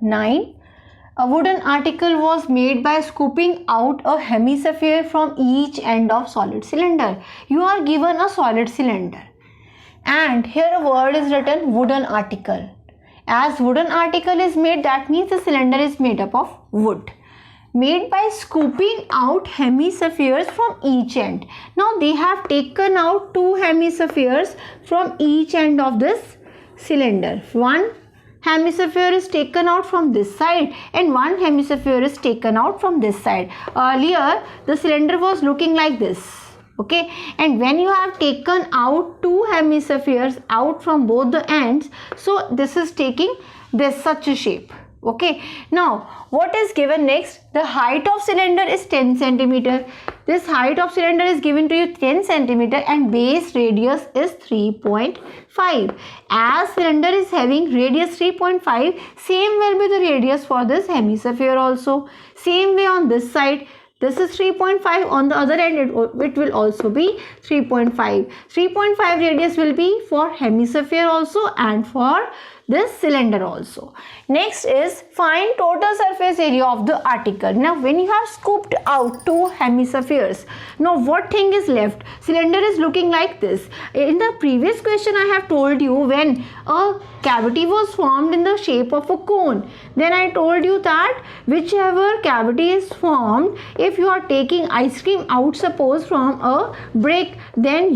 9. A wooden article was made by scooping out a hemisphere from each end of solid cylinder. You are given a solid cylinder and here a word is written wooden article. As wooden article is made, that means the cylinder is made up of wood. Made by scooping out hemispheres from each end. Now they have taken out two hemispheres from each end of this cylinder. One hemisphere is taken out from this side and one hemisphere is taken out from this side. Earlier the cylinder was looking like this, okay, and when you have taken out two hemispheres out from both the ends, so this is taking this such a shape. Okay, now what is given next? The height of cylinder is 10 centimeter. This height of cylinder is given to you 10 centimeter and base radius is 3.5. As cylinder is having radius 3.5, same will be the radius for this hemisphere also. Same way on this side. This is 3.5, on the other end it will also be 3.5. 3.5 radius will be for hemisphere also and for this cylinder also. Next is find total surface area of the article. Now when you have scooped out two hemispheres, now what thing is left? Cylinder is looking like this. In the previous question I have told you when a cavity was formed in the shape of a cone, then I told you that whichever cavity is formed, if you are taking ice cream out suppose from a brick, then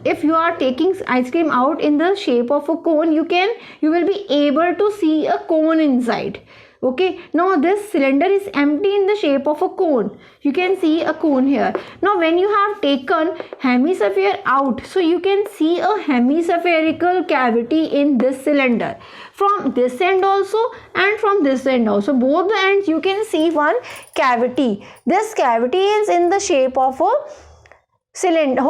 if you are taking ice cream out in the shape of a cone, you will be able to see a cone inside. Okay, now this cylinder is empty in the shape of a cone. You can see a cone here. Now when you have taken hemisphere out, so you can see a hemispherical cavity in this cylinder. From this end also and from this end also. Both the ends you can see one cavity. This cavity is in the shape of a cylinder,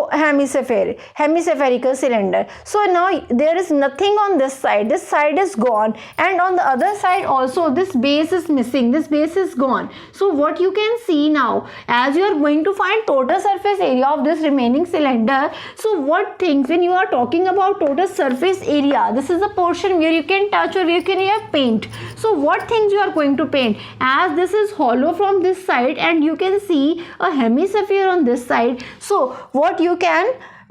hemispherical cylinder. So now there is nothing on this side. This side is gone and on the other side also this base is missing. This base is gone. So what you can see now, as you are going to find total surface area of this remaining cylinder, so what things, when you are talking about total surface area, this is the portion where you can touch or where you can have paint. So what things you are going to paint? As this is hollow from this side and you can see a hemisphere on this side, so what you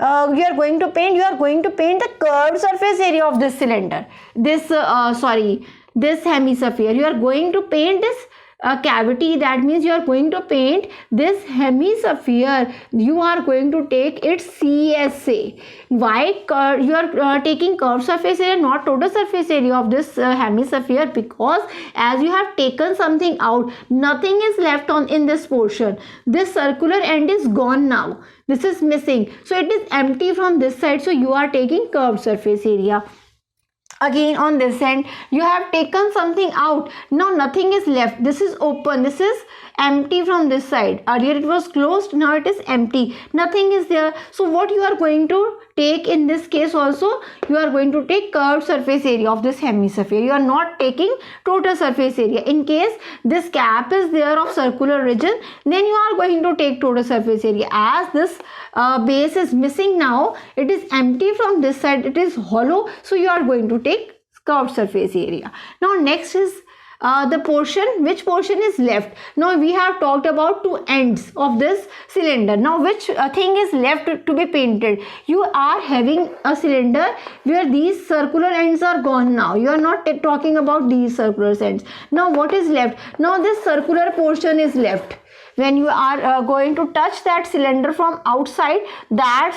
are going to paint? You are going to paint the curved surface area of this cylinder. This hemisphere. You are going to paint this cavity. That means you are going to paint this hemisphere. You are going to take its CSA. Why you are taking curved surface area, not total surface area of this hemisphere? Because as you have taken something out, nothing is left in this portion. This circular end is gone now. This is missing. So it is empty from this side. So you are taking curved surface area. Again on this end you have taken something out. Now nothing is left. This is open. This is empty from this side. Earlier it was closed. Now it is empty. Nothing is there. So what you are going to take in this case also? You are going to take curved surface area of this hemisphere. You are not taking total surface area. In case this cap is there of circular region, then you are going to take total surface area. As this base is missing now, it is empty from this side. It is hollow. So you are going to take curved surface area. Now next is the portion. Which portion is left? Now we have talked about two ends of this cylinder. Now which thing is left to be painted? You are having a cylinder where these circular ends are gone now. You are not talking about these circular ends. Now what is left? Now this circular portion is left. When you are going to touch that cylinder from outside, that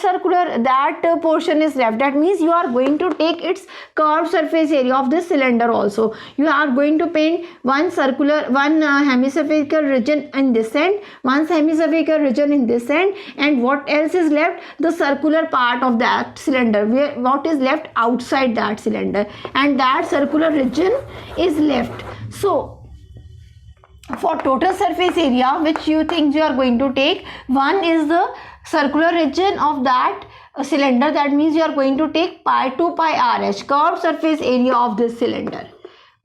portion is left. That means you are going to take its curved surface area of this cylinder also. You are going to paint one hemispherical region in this end, one hemispherical region in this end, and what else is left? The circular part of that cylinder, what is left outside that cylinder, and that circular region is left. So for total surface area, which you think you are going to take, one is the circular region of that cylinder. That means you are going to take pi 2 pi RH, curved surface area of this cylinder.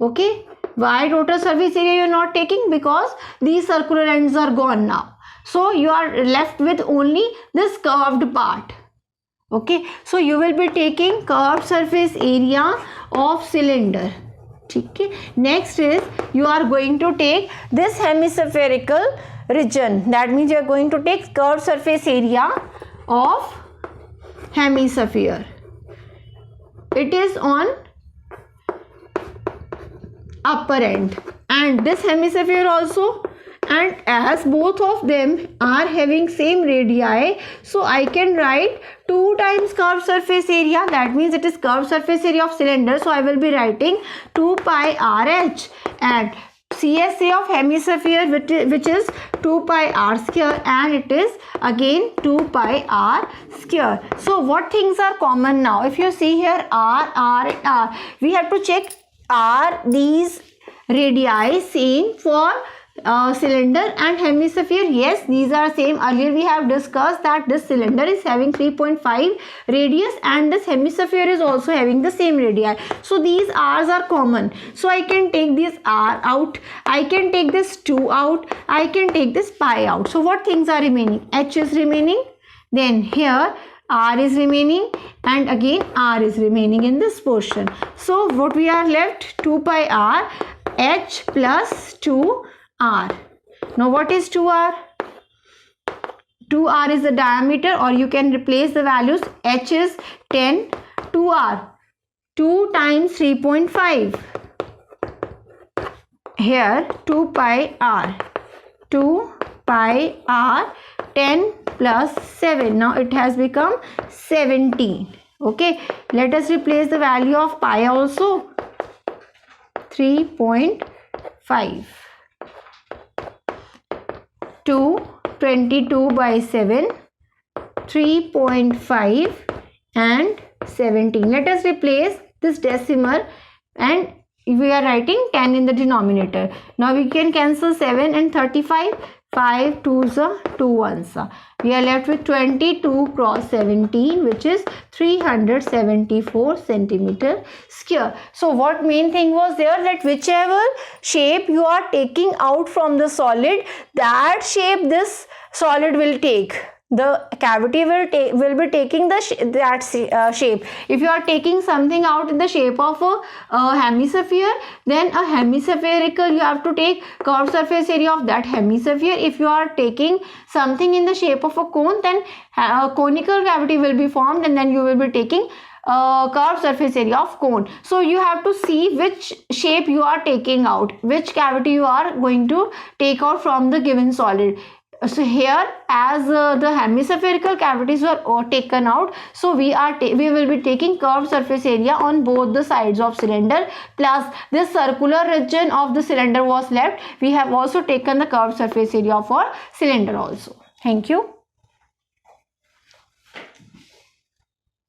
Okay, why total surface area you are not taking? Because these circular ends are gone now. So you are left with only this curved part. Okay, so you will be taking curved surface area of cylinder. ठीक है. Next is you are going to take this hemispherical region. That means you are going to take curved surface area of hemisphere. It is on upper end, and this hemisphere also, and as both of them are having same radii, so I can write 2 times curved surface area. That means it is curved surface area of cylinder, so I will be writing 2 pi RH, and CSA of hemisphere which is 2 pi r square, and it is again 2 pi r square. So what things are common now? If you see here r, and r, we have to check, are these radii same for cylinder and hemisphere? Yes, these are same. Earlier we have discussed that this cylinder is having 3.5 radius and this hemisphere is also having the same radii. So these r's are common. So I can take this r out, I can take this 2 out, I can take this pi out. So what things are remaining? H is remaining, then here r is remaining, and again r is remaining in this portion. So what we are left? 2 pi r h plus 2 r. Now what is 2r? 2r is the diameter, or you can replace the values. H is 10, 2r, 2 times 3.5. Here 2 pi r, 2 pi r, 10 plus 7. Now it has become 17. Okay, let us replace the value of pi also. 3.5. 2, 22 by 7, 3.5 and 17. Let us replace this decimal and we are writing 10 in the denominator. Now we can cancel 7 and 35. 5 2s are 2 1s are. We are left with 22 cross 17, which is 374 centimeter square. So what main thing was there, that whichever shape you are taking out from the solid, that shape this solid will take. The cavity will be taking the shape. If you are taking something out in the shape of a hemisphere, then a hemispherical, you have to take curved surface area of that hemisphere. If you are taking something in the shape of a cone, then a conical cavity will be formed, and then you will be taking curved surface area of cone. So you have to see which shape you are taking out, which cavity you are going to take out from the given solid. So here, as the hemispherical cavities were taken out, so we will be taking curved surface area on both the sides of cylinder, plus this circular region of the cylinder was left. We have also taken the curved surface area for cylinder also. Thank you.